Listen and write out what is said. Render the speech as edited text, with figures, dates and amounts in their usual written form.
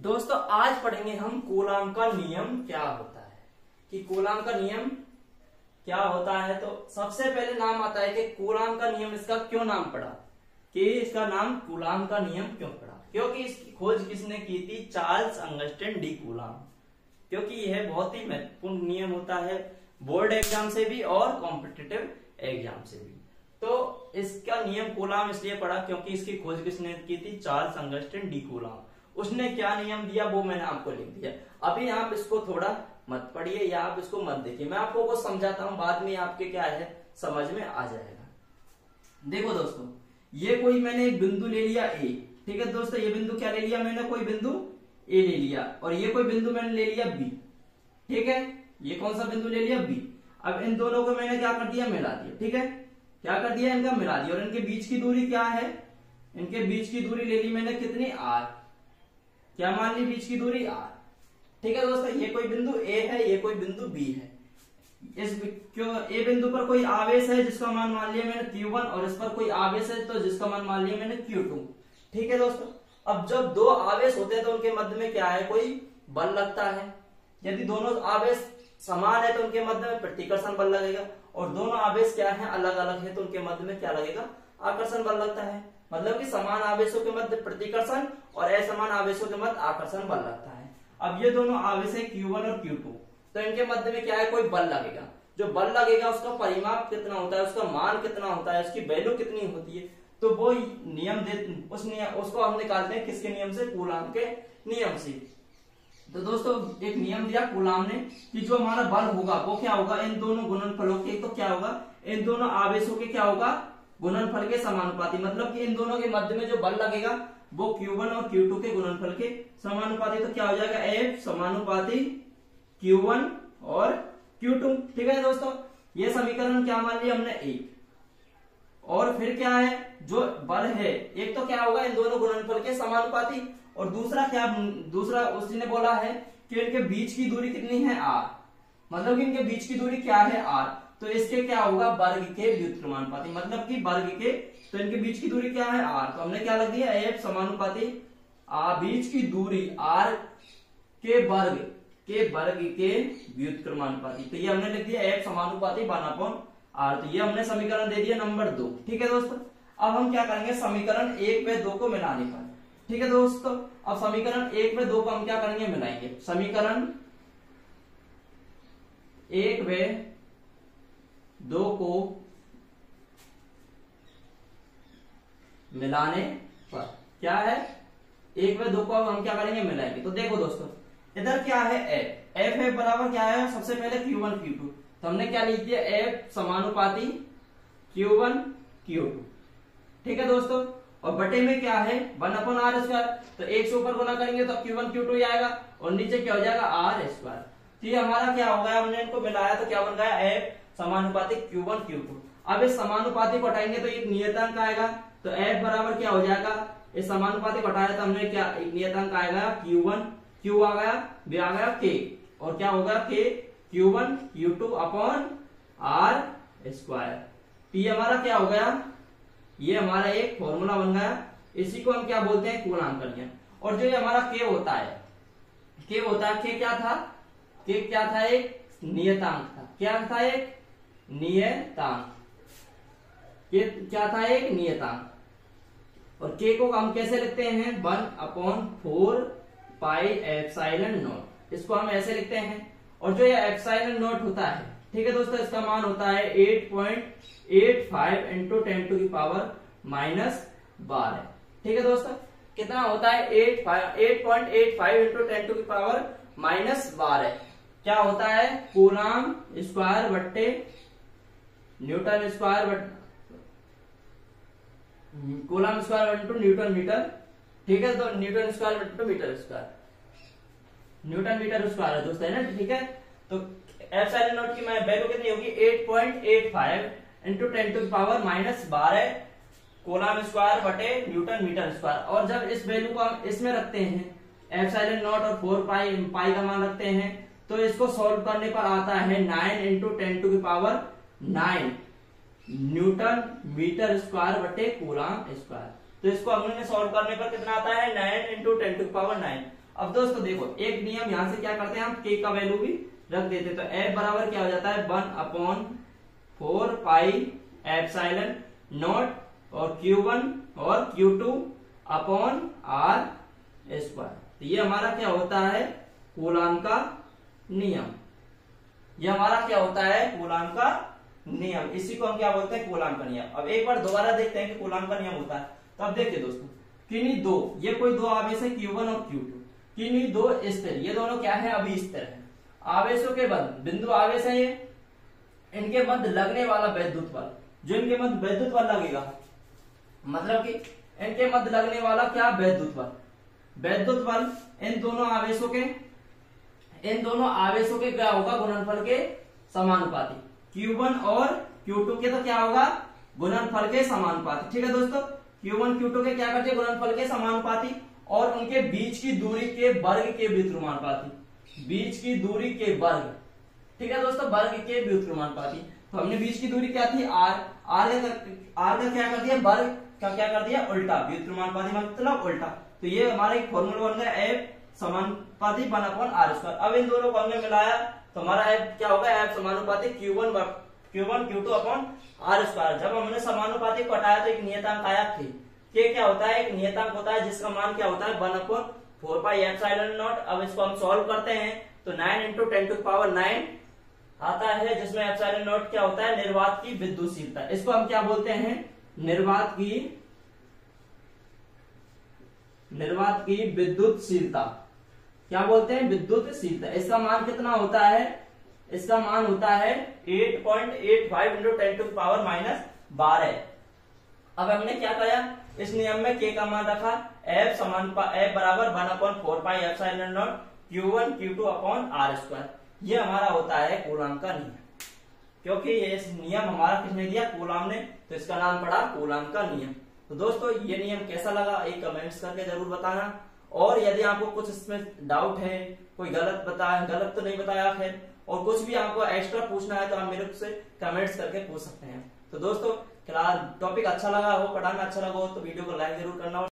दोस्तों आज पढ़ेंगे हम कूलाम का नियम क्या होता है कि कूलाम का नियम क्या होता है। तो सबसे पहले नाम आता है कि कूलाम का नियम, इसका क्यों नाम पड़ा, कि इसका नाम कूलाम का नियम क्यों पड़ा, क्योंकि इसकी खोज किसने की थी, चार्ल्स अंगस्टन डी कूलाम। क्योंकि यह बहुत ही महत्वपूर्ण नियम होता है बोर्ड एग्जाम से भी और कॉम्पिटिटिव एग्जाम से भी। तो इसका नियम कूलाम इसलिए पड़ा क्योंकि इसकी खोज किसने की थी, चार्ल्स अंगस्टन डी कूलाम। उसने क्या नियम दिया वो मैंने आपको लिख दिया। अभी आप इसको थोड़ा मत पढ़िए या आप इसको मत देखिए, मैं आपको कुछ समझाता हूं, बाद में आपके क्या है समझ में आ जाएगा। देखो दोस्तों, ये कोई मैंने एक बिंदु ले लिया ए, ठीक है दोस्तों, ये बिंदु क्या ले लिया मैंने, कोई बिंदु ए ले लिया, और ये कोई बिंदु मैंने ले लिया बी, ठीक है, ये कौन सा बिंदु ले लिया बी। अब इन दोनों को मैंने क्या कर दिया, मिला दिया, ठीक है, क्या कर दिया, इनका मिला दिया, और इनके बीच की दूरी क्या है, इनके बीच की दूरी ले ली मैंने कितनी, आर, क्या मान ली बीच की दूरी आर, ठीक है दोस्तों। ये कोई बिंदु ए है, ये कोई बिंदु बी है। इस क्यों ए बिंदु पर कोई आवेश है जिसका मान मान लिया मैंने Q1, और इस पर कोई आवेश है तो जिसका मान मान लिया मैंने Q2, ठीक है दोस्तों। अब जब दो आवेश होते हैं तो उनके मध्य में क्या है, कोई बल लगता है। यदि दोनों आवेश समान है तो उनके मध्य में प्रतिकर्षण बल लगेगा, और दोनों आवेश क्या है, अलग अलग है तो उनके मध्य में क्या लगेगा, आकर्षण बल लगता है। मतलब कि समान आवेशों के मध्य प्रतिकर्षण और असमान आवेशों के मध्य आकर्षण बल लगता है। अब ये दोनों आवेश है Q1 और Q2, तो इनके मध्य में क्या है, कोई बल लगेगा। जो बल लगेगा उसका परिमाप कितना होता है, उसका मान कितना होता है, उसकी वैल्यू कितनी होती है, तो वो नियम उसको हम निकालते हैं किसके नियम से, कूलाम के नियम से। तो दोस्तों एक नियम दिया कूलाम ने कि जो हमारा बल होगा वो क्या होगा, इन दोनों गुणनफलों के, तो क्या होगा, इन दोनों आवेशों के क्या होगा, गुणनफल के समानुपाती। मतलब कि इन दोनों के मध्य में जो बल लगेगा वो Q1 और Q2 के गुणनफल के समानुपाती। तो क्या हो जाएगा, F समानुपाती Q1 और Q2, ठीक है दोस्तों। ये समीकरण क्या मान लिया हमने, एक। और फिर क्या है, जो बल है एक तो क्या होगा, इन दोनों गुणनफल के समानुपाती, और दूसरा क्या, दूसरा उसने बोला है कि इनके बीच की दूरी कितनी है, r। मतलब कि इनके बीच की दूरी क्या है, r। तो इसके क्या होगा, वर्ग के व्युत्क्रमानुपाती। मतलब कि वर्ग के, तो इनके बीच की दूरी क्या है, r। तो हमने क्या लग दिया, F समानुपाती बीच की दूरी r के वर्ग के व्युत्क्रमानुपाती। तो ये हमने लिख दिया F समानुपाती 1/r। तो ये हमने समीकरण दे दिया नंबर 2, ठीक है दोस्तों। अब हम क्या करेंगे, समीकरण 1 व 2 को मिलाने पर, ठीक है दोस्तों। अब समीकरण 1 व 2 को हम क्या करेंगे, मिलाएंगे। समीकरण 1 व 2 को मिलाने पर क्या है, 1 व 2 को अब हम क्या करेंगे, मिलाएंगे। तो देखो दोस्तों, इधर क्या है, F है बराबर क्या है, सबसे पहले Q1 Q2, तो हमने क्या लिख दिया, F समानुपाती Q1 Q2, ठीक है दोस्तों। और बटे में क्या है, 1/r², तो एक से ऊपर गुना करेंगे तो Q1 Q2 ही आएगा, और नीचे क्या हो जाएगा, r²। तो ये हमारा क्या हो गया, हमने इनको मिलाया तो क्या बन गया, F समानुपाती Q1 Q2। अब इस समानुपाती को हटाएंगे तो एक नियतांक आएगा, तो F बराबर क्या हो जाएगा, इस समानुपाती को हटाया तो हमने क्या, एक नियतांक आएगा Q1, Q आ गया, B आ गया K, और क्या होगा K Q1 Q2 upon r²। T हमारा क्या हो गया, ये हमारा एक फॉर्मूला बन गया, इसी को हम क्या बोलते हैं, कूलाम का नियम। और जो ये हमारा K होता है, K क्या था, K क्या था, एक नियतांक था। क्या था, एक नियतांक, क्या था, एक नियतांक। और K को हम कैसे लिखते हैं, 1/4 पाई एप्सिलॉन नॉट, इसको हम ऐसे लिखते हैं। और जो ये एप्सिलॉन नॉट होता है, ठीक है दोस्तों, इसका मान होता है 8.85 इंटू 10⁻⁻12, ठीक है दोस्तों। कितना होता है, 8.85 इंटू 10⁻⁻12 क्या होता है, कूलाम स्क्वायर बट्टे newton square, coulomb square into newton metre, ठीक है। तो newton square into metre square, newton metre square है दोस्तों, है ना, ठीक है। तो एप्सिलॉन नॉट की वैल्यू कितनी होगी, 8.85 इंटू 10⁻⁻12 कूलाम स्क्वायर बटे न्यूटन मीटर स्क्वायर। और जब इस वैल्यू को हम इसमें रखते हैं, एप्सिलॉन नॉट और 4 पाई का मान रखते हैं, तो इसको सॉल्व करने पर आता है 9 इंटू 10⁹ न्यूटन मीटर स्क्वायर बटे कूलाम स्क्वायर। तो इसको हमने सॉल्व करने पर कितना आता है, 9 इंटू 10⁹। अब दोस्तों देखो एक नियम यहां से क्या करते हैं हम के का वैल्यू भी रख देते, तो एफ बराबर क्या हो जाता है 1/4 पाई एप्सिलॉन नॉट और Q1 और Q2 अपॉन R स्क्वायर। तो ये हमारा क्या होता है कूलाम का नियम, ये हमारा क्या होता है कूलाम का नियम, इसी को हम क्या बोलते हैं कूलाम का नियम। अब एक बार दोबारा देखते हैं कि कूलाम का नियम होता है। तो अब देखिए दोस्तों किन्हीं दो, ये कोई दो आवेश है Q1 और Q2, किन्हीं दो स्थिर, ये दोनों क्या है अभी स्थिर है, आवेशों के मध्य बिंदु आवेश है ये, इनके मध्य लगने वाला वैद्युत बल, जो इनके मध्य वैद्युत बल लगेगा, मतलब कि इनके मध्य लगने वाला क्या वैद्युत बल, वैद्युत बल इन दोनों आवेशों के क्या होगा गुणनफल के समानुपाती, Q1 और Q2 के तो क्या होगा गुणनफल के समानुपाती। ठीक है दोस्तों, Q1 Q2 के क्या करते हैं गुणनफल के समानुपाती, और उनके बीच की दूरी के वर्ग के व्युत्क्रमानुपाती, बीच की दूरी के वर्ग, ठीक है दोस्तों वर्ग के व्युत्क्रमानुपाती। तो हमने बीच की दूरी क्या थी R का क्या कर दिया वर्ग का क्या कर दिया उल्टा, व्युत्क्रमानुपाती मतलब उल्टा। तो ये हमारा एक फॉर्मूला बन गया F समानुपाती 1/R²। अब इन दोनों को हमने मिलाया तो हमारा F क्या होगा F समानुपाती Q1 Q2 अपॉन R²। जब हमने समानुपाती को हटाया तो एक नियतांक आया थे, के क्या होता है एक नियतांक होता है जिसका मान क्या होता है 1/4 पाई एप्सिलॉन नॉट। अब इसको हम सॉल्व करते हैं तो 9 × 10⁹ आता है, जिसमें एप्सिलॉन नॉट क्या होता है निर्वात की विद्युतशीलता, इसको हम क्या बोलते हैं निर्वात की विद्युतशीलता, क्या बोलते हैं विद्युतशीलता। इसका मान कितना होता है, इसका मान होता है 8.85 × 10⁻⁻12। अब हमने क्या किया इस नियम में के का मान रखा F बराबर 1/4 pi epsilon not Q1 Q2 upon R²। ये हमारा होता है कूलाम का नियम, क्योंकि ये इस नियम हमारा किसने दिया कूलाम ने, तो इसका नाम पड़ा कूलाम का नियम। तो दोस्तों ये नियम कैसा लगा एक कमेंट्स करके जरूर बताना, और यदि आपको कुछ इसमें डाउट है, कोई गलत तो नहीं बताया है, और कुछ भी आपको एक्स्ट्रा पूछना है तो आप मेरे से कमेंट्स करके पूछ सकते हैं। तो दोस्तों टॉपिक अच्छा लगा हो, पढ़ाना अच्छा लगा हो तो वीडियो को लाइक जरूर करना।